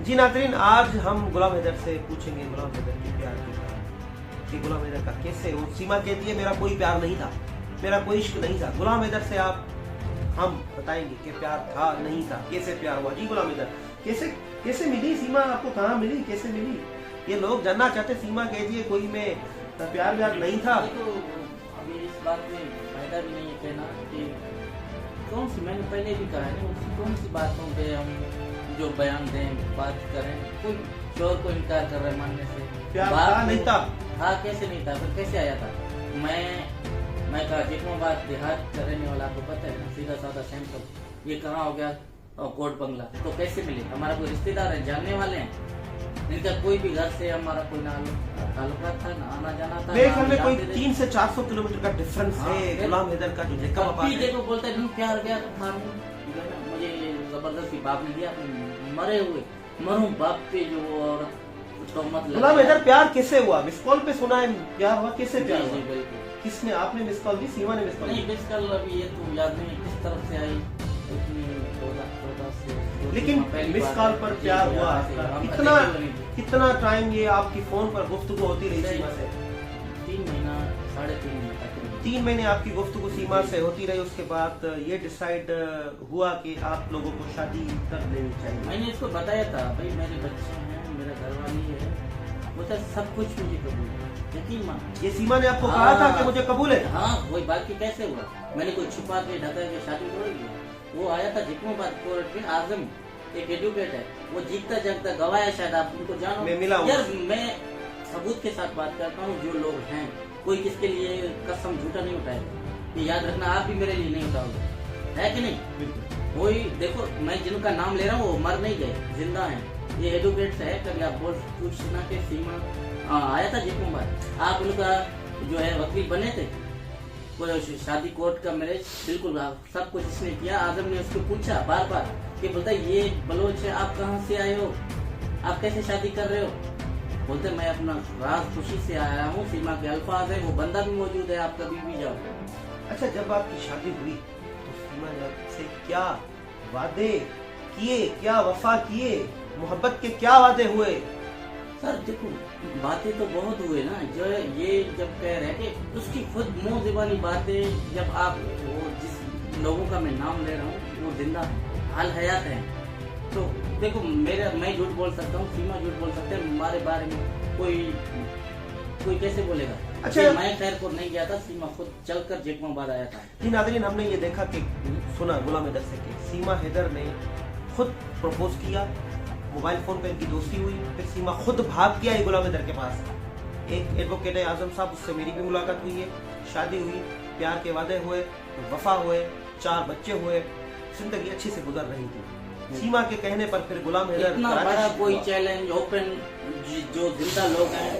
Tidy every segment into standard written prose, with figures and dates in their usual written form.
जी नाज़रीन, आज हम गुलाम हैदर से पूछेंगे गुलाम हैदर के प्यार की कहानी कि गुलाम हैदर का कैसे, वो सीमा कहती है मेरा कोई प्यार नहीं था, मेरा कोई इश्क नहीं था। गुलाम हैदर से हम बताएंगे कि प्यार था नहीं था, कैसे प्यार हुआ। जी गुलाम हैदर, कैसे कैसे मिली सीमा आपको, कहाँ मिली, कैसे मिली? ये लोग जानना चाहते। सीमा कहती है कोई में प्यार व्यार नहीं था। तो अभी इस बात में फायदा भी नहीं है कहना कि कौन सी, मैंने पहले भी कहा है ना, कौन सी बातों पे हम जो बयान दें, बात करें। कोई चोर को इनकार कर रहा है मानने से। प्यार था नहीं था? हाँ, कैसे नहीं था, फिर कैसे आया था? मैं कहा जितना बात देहात का रहने वाला, आपको पता है ना, सीधा साधा सैंपल, ये कहाँ हो गया कोट बंगला, तो कैसे मिले? हमारा कोई रिश्तेदार है, जानने वाले हैं, इनका कोई भी घर से हमारा कोई ताल्लुकात था ना, आना जाना था। मेरे ख्याल में कोई 300 से 400 किलोमीटर का डिफरेंस है गुलाम हैदर का। देखो बोलता है प्यार गया था, मुझे जबरदस्ती बाप ने दिया, अपने मरे हुए मरूम बाप पे जो तोहमत लगा। गुलाम हैदर प्यार कैसे हुआ? मिस कॉल पे सुना है प्यार हुआ, कैसे प्यार हुआ? बिल्कुल। किसने, आपने मिस कॉल दी, सीमा ने मिस कॉल दी? नहीं, मिस कॉल अभी ये तो याद नहीं किस तरफ से आई, लेकिन मिस कॉल पर प्यार हुआ। कितना टाइम ये आपकी फोन पर गुफ्तगू होती रही सीमा से? 3 महीना 3.5 महीने तक। 3 महीने आपकी गुफ्तगू सीमा से होती रही। उसके बाद ये डिसाइड हुआ कि आप लोगों को शादी कर लेनी चाहिए। मैंने इसको बताया था, भाई मेरे बच्चे हैं, मेरा घरवाली है, वो सब कुछ मुझे कबूल है, यकीन मान। ये सीमा ने आपको कहा था कि मुझे कबूल है? हाँ, वही बाकी कैसे हुआ? मैंने कोई छुपा के ढका के शादी थोड़ी की। वो आया था जिक्मोबाद कोर्ट में, आजम एक एडवोकेट है, वो जीतता जागता गवाया, शायद आप उनको जानो। मैं मिला हूं। यार मैं सबूत के साथ बात करता हूँ, जो लोग हैं, कोई किसके लिए कसम झूठा नहीं उठाएगा, ये याद रखना, आप भी मेरे लिए नहीं उठाओगे, है कि नहीं? बिल्कुल। वही देखो, मैं जिनका नाम ले रहा हूँ वो मर नहीं गए, जिंदा है। ये एडवोकेट है, कभी आप बोल पूछना के सीमा आया था जिक्मोबाद, आप उनका जो है वकील बने थे, शादी कोर्ट का मैरिज बिल्कुल सब कुछ इसने किया। आजम ने उसको पूछा बार बार कि बोलता ये बलोच है, आप कहाँ से आए हो, आप कैसे शादी कर रहे हो? बोलते मैं अपना राज खुशी से आया हूँ, सीमा के अल्फाज है, वो बंदा भी मौजूद है, आप कभी भी जाओ। अच्छा, जब आपकी शादी हुई तो सीमा ने आपसे क्या वादे किए, क्या वफा किए, मोहब्बत के क्या वादे हुए? सर देखो, बातें तो बहुत हुए ना, जो ये जब कह रहे हैं कि उसकी खुद मुंह ज़बानी बातें, जब आप वो जिस लोगों का मैं नाम ले रहा हूँ वो जिंदा हाल हयात है, तो देखो मैं झूठ बोल सकता हूँ, सीमा झूठ बोल सकते हैं, हमारे बारे में कोई कैसे बोलेगा? अच्छा, मैं खैर को नहीं गया था, सीमा खुद चलकर जिक्मोबाद आया था। जी नाज़रीन, हमने ये देखा कि सुना गुलाम हैदर से कि सीमा हैदर ने खुद प्रपोज किया, मोबाइल फोन पे इनकी दोस्ती हुई, फिर सीमा खुद भाग के आई गुलाम हैदर के पास। एक एडवोकेट है आजम साहब, उससे मेरी भी मुलाकात हुई है, शादी हुई, प्यार के वादे हुए, वफा हुए, 4 बच्चे हुए, जिंदगी अच्छी से गुजर रही थी। सीमा के कहने पर फिर गुलाम हैदर इतना बड़ा कोई चैलेंज ओपन, जो जिंदा लोग हैं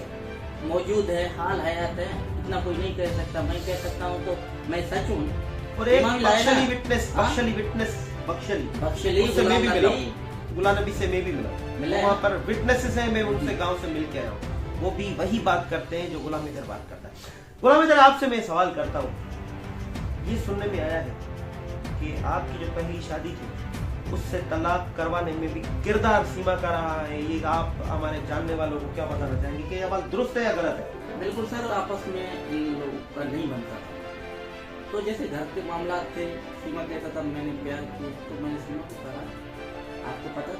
मौजूद है, हाल हयात है, इतना कोई नहीं कह सकता। मैं कह सकता हूँ तो मैं सच हूँ। और एक बख्शली उससे मैं भी मिला, गुलाम नबी से मैं भी मिला, वहाँ पर विटनेसेस हैं, मैं उनसे गांव से मिल के आया हूँ, वो भी वही बात करते हैं जो गुलाम हैदर बात करता है। गुलाम हैदर, आपसे मैं सवाल करता हूँ, ये सुनने में आया है कि आपकी जो पहली शादी थी उससे तलाक करवाने में भी किरदार सीमा का रहा है, ये आप हमारे जानने वालों को क्या बताना चाहेंगे कि यह बात दुरुस्त है या गलत है? बिल्कुल सर, आपस में इन लोगों का नहीं बनता था, तो जैसे घर के मामला थे, सीमा कहता था मैंने प्यार किया, तो मैंने सीमा को कहा आपको पता था?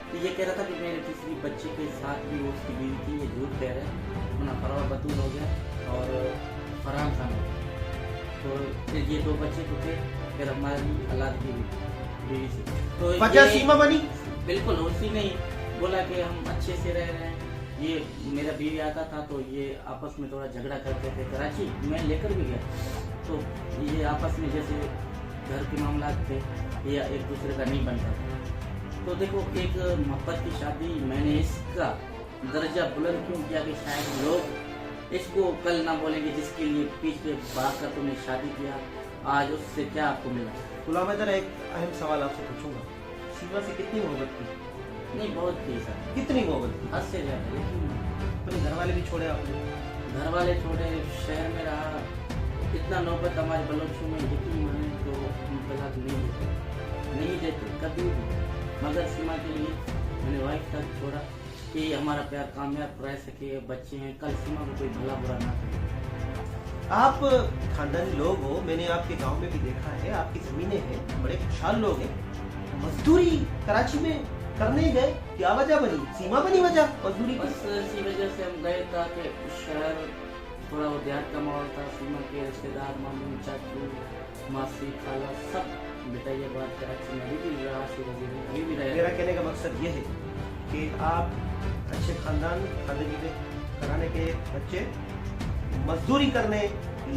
तो ये कह रहा था कि मेरे तीसरी बच्चे के साथ भी वो उसकी बीवी थी, ये झूठ कह रहे हैं, अपना फरवा बतूल हो गया और फरहान खान हो गया, तो फिर ये 2 बच्चे तो थे, फिर हमारी औलाद की बीवी से, तो वजह सीमा बनी। बिल्कुल, उसी ने बोला कि हम अच्छे से रह रहे हैं, ये मेरा बीवी आता था तो ये आपस में थोड़ा झगड़ा करते थे, कराची मैं लेकर भी गया, तो ये आपस में जैसे घर के मामला थे, ये एक दूसरे का नहीं बनता था। तो देखो, एक मोहब्बत की शादी, मैंने इसका दर्जा बुलंद क्यों किया कि शायद लोग इसको कल ना बोलेंगे जिसके लिए पीछे भाग कर तुमने शादी किया, आज उससे क्या आपको मिला? गुलाम हैदर, एक अहम सवाल आपसे पूछूंगा, सीमा से कितनी मोहब्बत की? नहीं, बहुत थी सर। कितनी मोहब्बत की? हद से ज्यादा। लेकिन अपने घर वाले भी छोड़े आपने? घर वाले छोड़े, शहर में रहा, इतना नौबत हमारे बलोचों में, यकीन माने तो हम तलाक नहीं देते कभी भी, मगर सीमा के लिए मैंने वाइफ तक छोड़ा कि हमारा प्यार कामयाब रह सके, बच्चे हैं, कल सीमा को कोई भला बुरा ना करे। आप खानदानी लोग हो, मैंने आपके गांव में भी देखा है, आपकी जमीनें हैं, बड़े खुशहाल लोग हैं। मजदूरी कराची में करने गए, क्या वजह बनी? सीमा बनी वजह मजदूरी की? बस इसी वजह से हम गए था कि शहर थोड़ा वो देहात का माहौल था, सीमा के रिश्तेदार, मामू, चाचू, मासी, खाला सब बिताइए बात कराची में अभी भी रहा, अभी भी रहे। मेरा कहने का मकसद ये है कि आप अच्छे खानदानी के कराने के बच्चे मजदूरी करने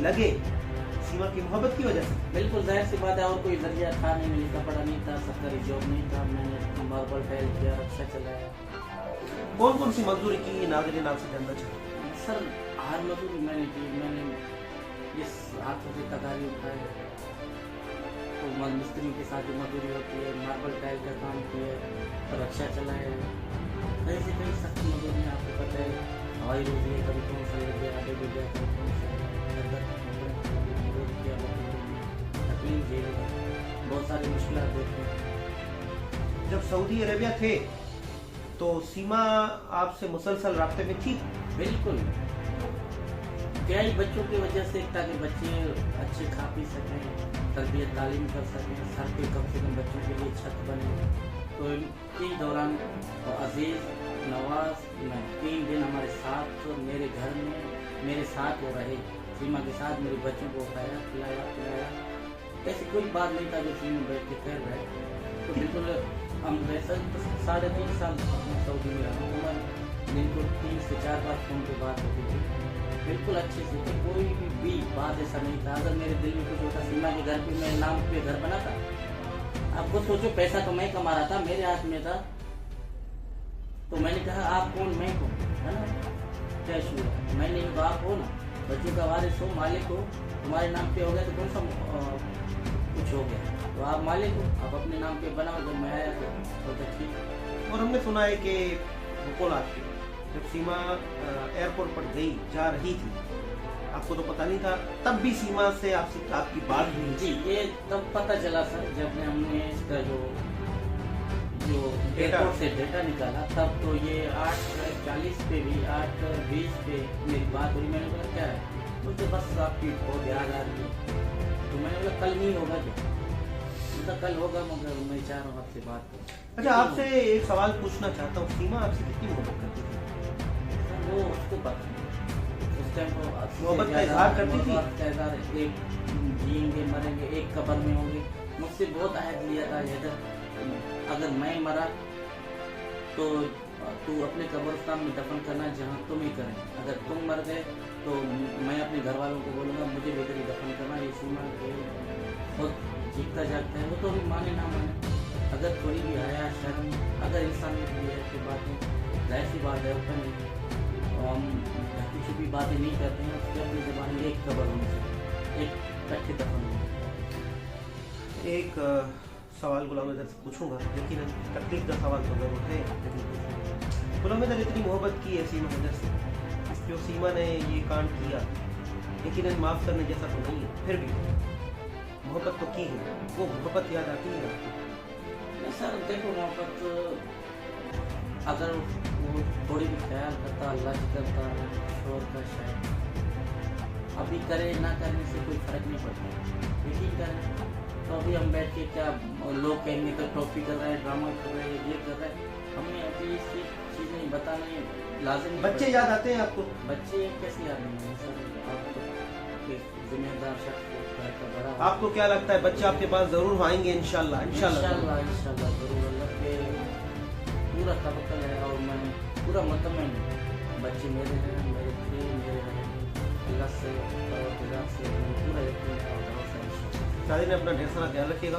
लगे सीमा की मोहब्बत की वजह से। बिल्कुल जाहिर सी बात है, और कोई जरिया था नहीं, लिखा पढ़ा नहीं था, सरकारी जॉब नहीं था, मैंने मार्बल टाइल किया, रिक्शा चलाया। कौन कौन सी मजदूरी की नाज़रीन आपसे जानना चाहते? सर हर मजदूरी मैंने की, मैंने इस हाथों से तगारी उठाए, तो मिस्त्रियों के साथ जो मजदूरी होती है, मार्बल टाइल का काम किया, रिक्शा चलाया, कहीं से कहीं सख्त मजदूरी है, आपको पता है, हवाई रोजी है, कभी कौन सा लग गया, आगे भी गया, कभी कौन सा तकलीफ झेली, बहुत सारी मुश्किलात देखे। जब सऊदी अरेबिया थे तो सीमा आपसे मुसलसल राब्ते में थी? बिल्कुल, क्या ही बच्चों की वजह से, ताकि बच्चे अच्छे खा पी सकें, तरबियत तालीम कर सकें, सर पे कम से कम बच्चों के लिए छत बने। तो इनके दौरान अजीज नवाज 3 दिन हमारे साथ मेरे घर में मेरे साथ वो रहे, सीमा के साथ मेरे बच्चों को खाया पिलाया। ऐसी कोई बात नहीं था जो सीमा बैठ के कर रहे। तो बिल्कुल हम वैसा 3.5 साल सऊदी में रहा हूँ, दिन को 3 से 4 बार फोन पे बात होती थी, बिल्कुल अच्छे से। कोई भी बात ऐसा नहीं था। अगर मेरे दिल में कुछ होता, सीमा के घर पे मेरे नाम पे घर बना था, आपको सोचो, पैसा तो मैं कमा रहा था, मेरे हाथ में था, तो मैंने कहा आप कौन, मैं कौन, है ना, क्या इशू है, मैं नहीं, तो आप हो ना, बच्चों का वारिस हो, मालिक हो, तुम्हारे नाम पे हो गया तो कौन सा कुछ हो गया, तो आप मालिक हो, आप अपने नाम पे बनाओ। जब मैं आया तो ठीक। और हमने सुना है कि मुकोलात के जब सीमा एयरपोर्ट पर गई जा रही थी, आपको तो पता नहीं था, तब भी सीमा से आपकी बात हुई? जी, ये तब पता चला सर, जब हमने इसका जो एयरपोर्ट से डेटा निकाला, तब तो ये 8:40 पे भी 8:20 पे मेरी बात हुई। मैंने बोला क्या है, मुझे बस आपकी बहुत याद आ रही है। तो मैंने बोला कल नहीं होगा क्या, मतलब कल होगा, मगर मैं चाह रहा हूँ आपसे बात करूँ। अच्छा, आपसे एक सवाल पूछना चाहता हूँ, सीमा आपसे कितनी मोहब्बत करती थी? वो उसको पता नहीं, उस टाइम को मोहब्बत का इजहार करती थी? एक जिएंगे मरेंगे, एक कब्र में होंगे। मुझसे बहुत अहद लिया था, अगर मैं मरा तो तू अपने कब्रिस्तान में दफन करना जहाँ तुम ही करें, अगर तुम मर गए तो मैं अपने घर वालों को बोलूँगा मुझे भी इधर ही दफन करना। ये सीमा के बहुत जीतता जागता है, वो तो भी माने ना माने, अगर थोड़ी भी हया शर्म, अगर इंसानियत भी है तो बातें जाहिर सी बात है, ऊपर हम कुछ भी बातें नहीं करते हैं, उसके अपनी ज़बान में एक कब्र होनी चाहिए, एक कट्ठे दफन होनी। एक सवाल गुलाम इधर से पूछूंगा, लेकिन तकलीफ का सवाल तो जरूर है, लेकिन पूछूंगा। गुलाम इधर इतनी मोहब्बत की है सीमा इधर से, जो सीमा ने ये कांड किया, लेकिन माफ़ करने जैसा तो नहीं है, फिर भी मोहब्बत तो की है, वो मोहब्बत याद आती है आपको? सर देखो, मोहब्बत अगर वो थोड़ी भी ख्याल करता, अल्लाह करता, शोर का शायद अभी करे ना करने से कोई फर्क नहीं पड़ता, यकीन करें। तो अभी हम बैठ के क्या लोग कहेंगे तो टॉपी कर रहे हैं, ड्रामा कर रहे हैं, ये कर रहे हैं, हमें अभी इसकी चीज़ें बताना लाजिम। बच्चे याद आते हैं आपको? बच्चे कैसे याद नहीं है सर, आप तो जिम्मेदार शख्स घर का बड़ा। आपको क्या लगता है बच्चे आपके पास जरूर आएंगे? इंशाल्लाह इंशाल्लाह इंशाल्लाह जरूर, अल्लाह पे पूरा तवक्कल है, और मैं पूरा मुतमईन हूं, बच्चे मेरे हैं, मेरे थे, मेरे रहेंगे, अल्लाह से पूरा यकीन है और भरोसा है। शादी ने अपना ढेर सारा ख्याल रखिएगा।